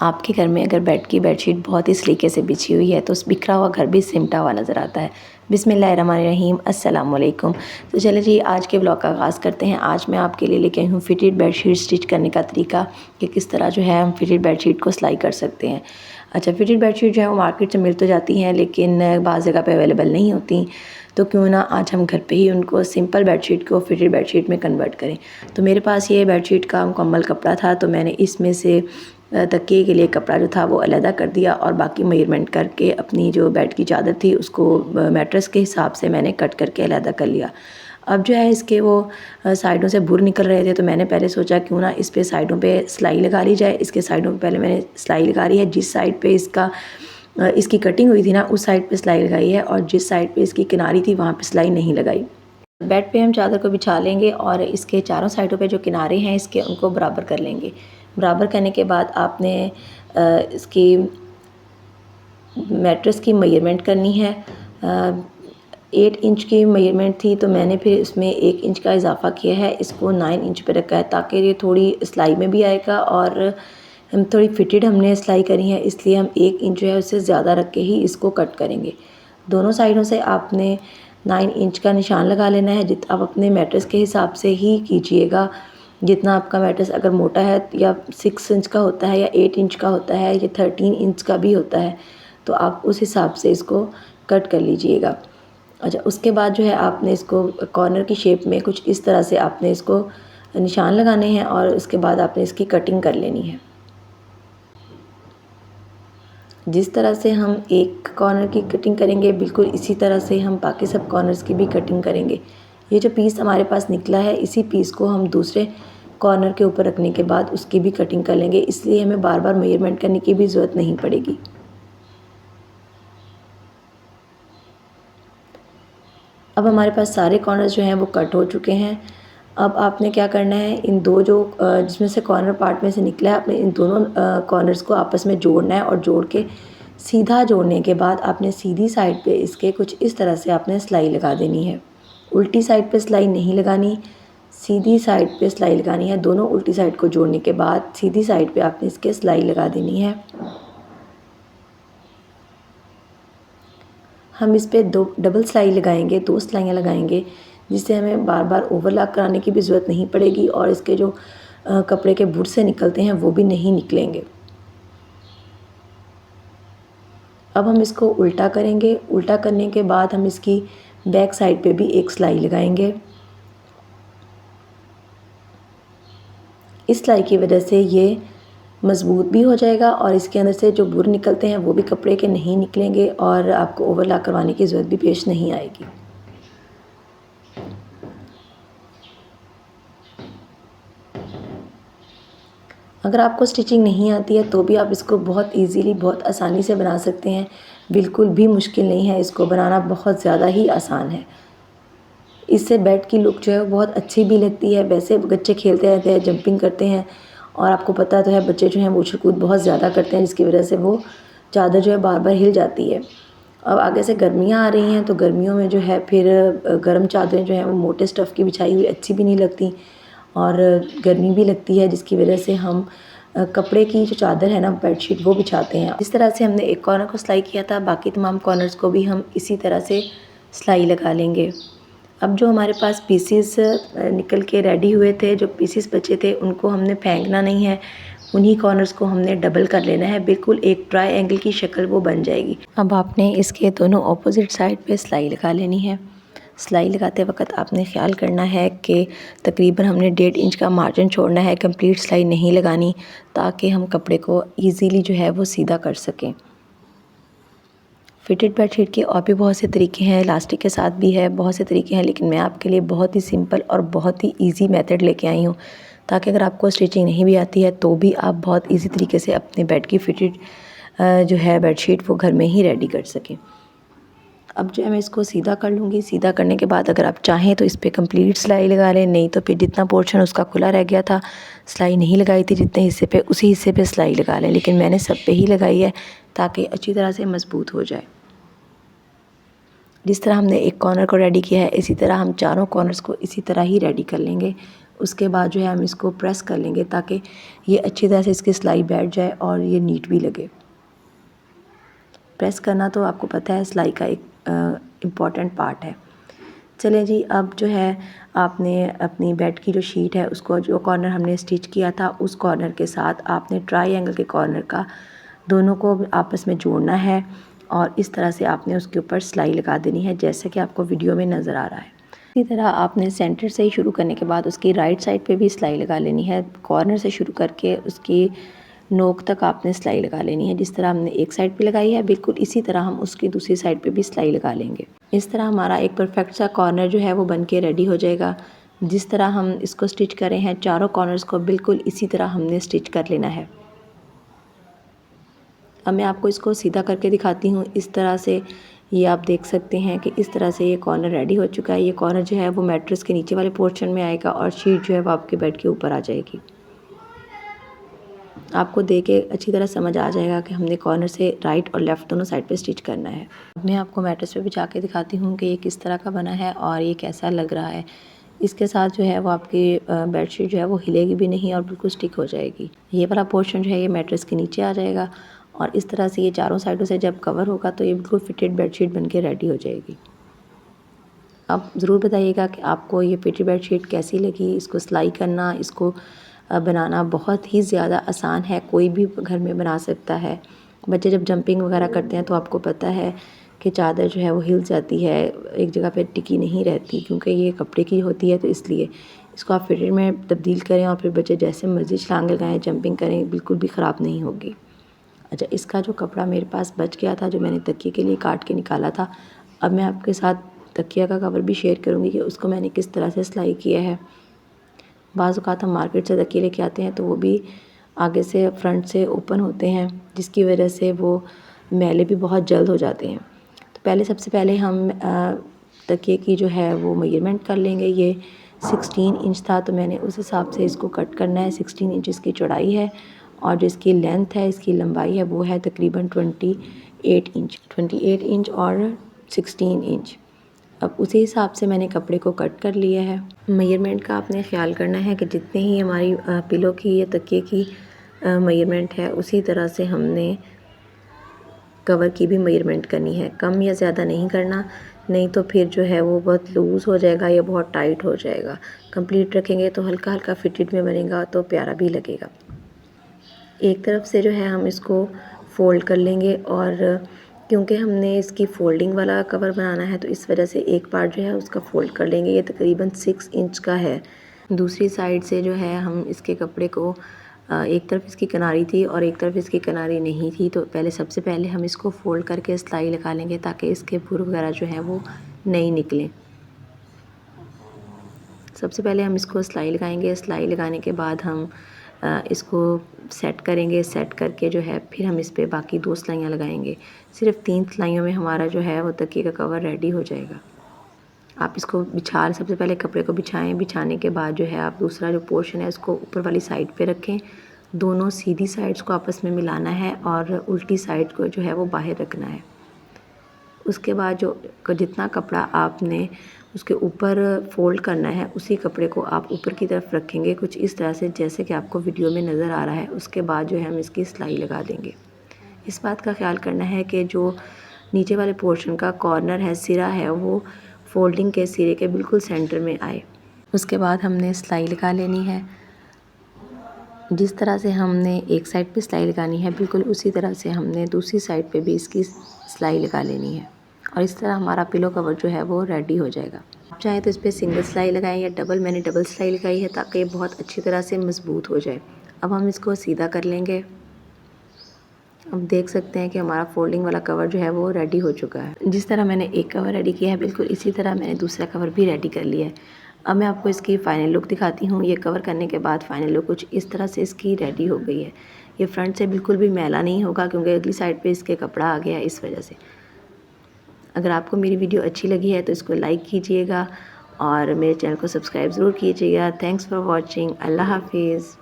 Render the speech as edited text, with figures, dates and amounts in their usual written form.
आपके घर में अगर बेड की बेडशीट बहुत ही सलीके से बिछी हुई है तो उस बिखरा हुआ घर भी सिमटा हुआ नज़र आता है। बिस्मिल्लाहिर्रहमानिर्रहीम, अस्सलाम वालेकुम। तो चलिए जी, आज के ब्लॉग का आगाज़ करते हैं। आज मैं आपके लिए लेके आई हूँ फिटेड बेडशीट स्टिच करने का तरीका कि किस तरह जो है हम फिटेड बेडशीट को सिलाई कर सकते हैं। अच्छा, फिटेड बेडशीट जो है वो मार्केट से मिल तो जाती हैं लेकिन बाज़ जगह पे अवेलेबल नहीं होती, तो क्यों ना आज हम घर पे ही उनको सिंपल बेडशीट को फिटेड बेडशीट में कन्वर्ट करें। तो मेरे पास ये बेडशीट का मुकम्मल कपड़ा था, तो मैंने इसमें से तकिए के लिए कपड़ा जो था वो अलहदा कर दिया और बाकी मेजरमेंट करके अपनी जो बेड की चादर थी उसको मैट्रेस के हिसाब से मैंने कट करके अलहदा कर लिया। अब जो है इसके वो साइडों से बुर निकल रहे थे, तो मैंने पहले सोचा क्यों ना इस पे साइडों पे सिलाई लगा ली जाए। इसके साइडों पे पहले मैंने सिलाई लगा रही है। जिस साइड पे इसकी कटिंग हुई थी ना उस साइड पे सिलाई लगाई है और जिस साइड पे इसकी किनारी थी वहाँ पे सिलाई नहीं लगाई। बेड पे हम चादर को बिछा लेंगे और इसके चारों साइडों पे जो किनारे हैं इसके उनको बराबर कर लेंगे। बराबर करने के बाद आपने इसकी मैट्रेस की मेजरमेंट करनी है। 8 इंच की मेजरमेंट थी, तो मैंने फिर इसमें 1 इंच का इजाफा किया है। इसको 9 इंच पे रखा है ताकि ये थोड़ी सिलाई में भी आएगा और हम थोड़ी फिटेड हमने सिलाई करी है, इसलिए हम 1 इंच जो है उससे ज़्यादा रख के ही इसको कट करेंगे। दोनों साइडों से आपने 9 इंच का निशान लगा लेना है। आप अपने मैट्रेस के हिसाब से ही कीजिएगा। जितना आपका मैट्रेस अगर मोटा है या 6 इंच का होता है या 8 इंच का होता है या 13 इंच का भी होता है, तो आप उस हिसाब से इसको कट कर लीजिएगा। अच्छा, उसके बाद जो है आपने इसको कॉर्नर की शेप में कुछ इस तरह से आपने इसको निशान लगाने हैं और उसके बाद आपने इसकी कटिंग कर लेनी है। जिस तरह से हम एक कॉर्नर की कटिंग करेंगे बिल्कुल इसी तरह से हम बाकी सब कॉर्नर्स की भी कटिंग करेंगे। ये जो पीस हमारे पास निकला है इसी पीस को हम दूसरे कॉर्नर के ऊपर रखने के बाद उसकी भी कटिंग कर लेंगे, इसलिए हमें बार बार मेजरमेंट करने की भी ज़रूरत नहीं पड़ेगी। अब हमारे पास सारे कॉर्नर्स जो हैं वो कट हो चुके हैं। अब आपने क्या करना है, इन दो जो जिसमें से कॉर्नर पार्ट में से निकला है, आपने इन दोनों कॉर्नर्स को आपस में जोड़ना है और जोड़ के सीधा जोड़ने के बाद आपने सीधी साइड पे इसके कुछ इस तरह से आपने सिलाई लगा देनी है। उल्टी साइड पे सिलाई नहीं लगानी, सीधी साइड पे सिलाई लगानी है। दोनों उल्टी साइड को जोड़ने के बाद सीधी साइड पे आपने इसके सिलाई लगा देनी है। हम इस पे दो डबल सिलाई लगाएंगे, 2 सिलाइयाँ लगाएंगे, जिससे हमें बार बार ओवरलॉक कराने की भी ज़रूरत नहीं पड़ेगी और इसके जो कपड़े के बुर से निकलते हैं वो भी नहीं निकलेंगे। अब हम इसको उल्टा करेंगे। उल्टा करने के बाद हम इसकी बैक साइड पे भी एक सिलाई लगाएंगे। इस सिलाई की वजह से ये मज़बूत भी हो जाएगा और इसके अंदर से जो बुर निकलते हैं वो भी कपड़े के नहीं निकलेंगे और आपको ओवरलॉक करवाने की ज़रूरत भी पेश नहीं आएगी। अगर आपको स्टिचिंग नहीं आती है तो भी आप इसको बहुत इजीली बहुत आसानी से बना सकते हैं। बिल्कुल भी मुश्किल नहीं है, इसको बनाना बहुत ज़्यादा ही आसान है। इससे बेड की लुक जो है बहुत अच्छी भी लगती है। वैसे बच्चे खेलते रहते हैं, जंपिंग करते हैं और आपको पता तो है बच्चे जो हैं वो उछल कूद बहुत ज़्यादा करते हैं, जिसकी वजह से वो चादर जो है बार बार हिल जाती है। अब आगे से गर्मियाँ आ रही हैं तो गर्मियों में जो है फिर गर्म चादरें जो हैं वो मोटे स्टफ़ की बिछाई हुई अच्छी भी नहीं लगती और गर्मी भी लगती है, जिसकी वजह से हम कपड़े की जो चादर है ना बेडशीट वो बिछाते हैं। इस तरह से हमने एक कॉर्नर को सिलाई किया था, बाकी तमाम कॉर्नर्स को भी हम इसी तरह से सिलाई लगा लेंगे। अब जो हमारे पास पीसीस निकल के रेडी हुए थे, जो पीसीस बचे थे उनको हमने फेंकना नहीं है, उन्हीं कॉर्नर्स को हमने डबल कर लेना है। बिल्कुल एक ट्रायंगल की शक्ल वो बन जाएगी। अब आपने इसके दोनों ऑपोजिट साइड पे सिलाई लगा लेनी है। सिलाई लगाते वक्त आपने ख्याल करना है कि तकरीबन हमने 1.5 इंच का मार्जिन छोड़ना है, कंप्लीट सिलाई नहीं लगानी, ताकि हम कपड़े को ईज़िली जो है वो सीधा कर सकें। फिटेड बेडशीट के और भी बहुत से तरीके हैं, इलास्टिक के साथ भी है, बहुत से तरीके हैं, लेकिन मैं आपके लिए बहुत ही सिंपल और बहुत ही इजी मेथड लेके आई हूँ, ताकि अगर आपको स्टिचिंग नहीं भी आती है तो भी आप बहुत इजी तरीके से अपने बेड की फिटेड जो है बेडशीट वो घर में ही रेडी कर सकें। अब जो है मैं इसको सीधा कर लूँगी। सीधा करने के बाद अगर आप चाहें तो इस पर कंप्लीट सिलाई लगा लें, नहीं तो फिर जितना पोर्शन उसका खुला रह गया था, सिलाई नहीं लगाई थी जितने हिस्से पे, उसी हिस्से पे सिलाई लगा लें, लेकिन मैंने सब पे ही लगाई है ताकि अच्छी तरह से मज़बूत हो जाए। जिस तरह हमने एक कॉर्नर को रेडी किया है इसी तरह हम चारों कॉर्नर्स को इसी तरह ही रेडी कर लेंगे। उसके बाद जो है हम इसको प्रेस कर लेंगे ताकि ये अच्छी तरह से इसकी सिलाई बैठ जाए और ये नीट भी लगे। प्रेस करना तो आपको पता है सिलाई का एक इम्पॉर्टेंट पार्ट है। चलें जी, अब जो है आपने अपनी बेड की जो शीट है उसको जो कॉर्नर हमने स्टिच किया था उस कॉर्नर के साथ आपने ट्रायंगल के कॉर्नर का दोनों को आपस में जोड़ना है और इस तरह से आपने उसके ऊपर सिलाई लगा देनी है जैसे कि आपको वीडियो में नज़र आ रहा है। इसी तरह आपने सेंटर से ही शुरू करने के बाद उसकी राइट साइड पे भी सिलाई लगा लेनी है। कॉर्नर से शुरू करके उसकी नोक तक आपने सिलाई लगा लेनी है। जिस तरह हमने एक साइड पे लगाई है बिल्कुल इसी तरह हम उसकी दूसरी साइड पे भी सिलाई लगा लेंगे। इस तरह हमारा एक परफेक्ट सा कॉर्नर जो है वो बन के रेडी हो जाएगा। जिस तरह हम इसको स्टिच करें हैं चारों कॉर्नर्स को बिल्कुल इसी तरह हमने स्टिच कर लेना है। अब मैं आपको इसको सीधा करके दिखाती हूँ। इस तरह से ये आप देख सकते हैं कि इस तरह से ये कॉर्नर रेडी हो चुका है। ये कॉर्नर जो है वो मैट्रेस के नीचे वाले पोर्शन में आएगा और शीट जो है वो आपके बेड के ऊपर आ जाएगी। आपको देख के अच्छी तरह समझ आ जाएगा कि हमने कॉर्नर से राइट और लेफ़्ट दोनों साइड पे स्टिच करना है। मैं आपको मैट्रेस पे बिछा के दिखाती हूँ कि ये किस तरह का बना है और ये कैसा लग रहा है। इसके साथ जो है वो आपकी बेडशीट जो है वो हिलेगी भी नहीं और बिल्कुल स्टिक हो जाएगी। ये वाला पोर्शन जो है ये मैट्रेस के नीचे आ जाएगा और इस तरह से ये चारों साइडों से जब कवर होगा तो ये बिल्कुल फिटेड बेडशीट बन के रेडी हो जाएगी। आप ज़रूर बताइएगा कि आपको ये फिटेड बेडशीट कैसी लगी। इसको सिलाई करना, इसको बनाना बहुत ही ज़्यादा आसान है, कोई भी घर में बना सकता है। बच्चे जब जंपिंग वगैरह करते हैं तो आपको पता है कि चादर जो है वो हिल जाती है, एक जगह पे टिकी नहीं रहती क्योंकि ये कपड़े की होती है। तो इसलिए इसको आप फिटेड में तब्दील करें और फिर बच्चे जैसे मर्ज़ी छलांग लगाएं, जंपिंग करें, बिल्कुल भी ख़राब नहीं होगी। अच्छा, इसका जो कपड़ा मेरे पास बच गया था जो मैंने तकिए के लिए काट के निकाला था, अब मैं आपके साथ तकिया का कवर भी शेयर करूँगी कि उसको मैंने किस तरह से सिलाई किया है। बाज़ औक़ात हम मार्केट से तकिए लेके आते हैं तो वो भी आगे से फ्रंट से ओपन होते हैं जिसकी वजह से वो मैले भी बहुत जल्द हो जाते हैं। तो पहले सबसे पहले हम तकिए की जो है वो मेजरमेंट कर लेंगे। ये 16 इंच था तो मैंने उस हिसाब से इसको कट करना है। 16 इंच इसकी चौड़ाई है और जो इसकी लेंथ है, इसकी लंबाई है वो है तकरीबन 28 इंच और 16 इंच। अब उसी हिसाब से मैंने कपड़े को कट कर लिया है। मेजरमेंट का आपने ख़्याल करना है कि जितने ही हमारी पिलो की या तकिए की मेजरमेंट है उसी तरह से हमने कवर की भी मेजरमेंट करनी है। कम या ज़्यादा नहीं करना, नहीं तो फिर जो है वो बहुत लूज़ हो जाएगा या बहुत टाइट हो जाएगा। कंप्लीट रखेंगे तो हल्का हल्का फिटेड में बनेगा तो प्यारा भी लगेगा। एक तरफ से जो है हम इसको फ़ोल्ड कर लेंगे और क्योंकि हमने इसकी फ़ोल्डिंग वाला कवर बनाना है तो इस वजह से एक पार्ट जो है उसका फ़ोल्ड कर लेंगे। ये तकरीबन 6 इंच का है। दूसरी साइड से जो है हम इसके कपड़े को एक तरफ इसकी किनारी थी और एक तरफ इसकी किनारी नहीं थी तो सबसे पहले हम इसको फ़ोल्ड करके सिलाई लगा लेंगे ताकि इसके फुर वगैरह जो है वो नहीं निकलें। सबसे पहले हम इसको सिलाई लगाएंगे। सिलाई लगाने के बाद हम इसको सेट करेंगे। सेट करके जो है फिर हम इस पे बाकी 2 सिलाइयाँ लगाएंगे। सिर्फ 3 सिलाइयों में हमारा जो है वो तकिए का कवर रेडी हो जाएगा। आप इसको सबसे पहले कपड़े को बिछाएं। बिछाने के बाद जो है आप दूसरा जो पोर्शन है उसको ऊपर वाली साइड पे रखें। दोनों सीधी साइड्स को आपस में मिलाना है और उल्टी साइड को जो है वो बाहर रखना है। उसके बाद जो जितना कपड़ा आपने उसके ऊपर फ़ोल्ड करना है उसी कपड़े को आप ऊपर की तरफ रखेंगे कुछ इस तरह से जैसे कि आपको वीडियो में नज़र आ रहा है। उसके बाद जो है हम इसकी सिलाई लगा देंगे। इस बात का ख्याल करना है कि जो नीचे वाले पोर्शन का कॉर्नर है, सिरा है, वो फोल्डिंग के सिरे के बिल्कुल सेंटर में आए। उसके बाद हमने सिलाई लगा लेनी है। जिस तरह से हमने एक साइड पे सिलाई लगानी है बिल्कुल उसी तरह से हमने दूसरी साइड पे भी इसकी सिलाई लगा लेनी है और इस तरह हमारा पिलो कवर जो है वो रेडी हो जाएगा। आप चाहें तो इस पर सिंगल सिलाई लगाएं या डबल। मैंने डबल सिलाई लगाई है ताकि ये बहुत अच्छी तरह से मजबूत हो जाए। अब हम इसको सीधा कर लेंगे। अब देख सकते हैं कि हमारा फोल्डिंग वाला कवर जो है वो रेडी हो चुका है। जिस तरह मैंने एक कवर रेडी किया है बिल्कुल इसी तरह मैंने दूसरा कवर भी रेडी कर लिया है। अब मैं आपको इसकी फ़ाइनल लुक दिखाती हूँ। ये कवर करने के बाद फ़ाइनल लुक कुछ इस तरह से इसकी रेडी हो गई है। ये फ्रंट से बिल्कुल भी मैला नहीं होगा क्योंकि अगली साइड पे इसके कपड़ा आ गया है इस वजह से। अगर आपको मेरी वीडियो अच्छी लगी है तो इसको लाइक कीजिएगा और मेरे चैनल को सब्सक्राइब ज़रूर कीजिएगा। Thanks for watching. अल्लाह हाफिज़।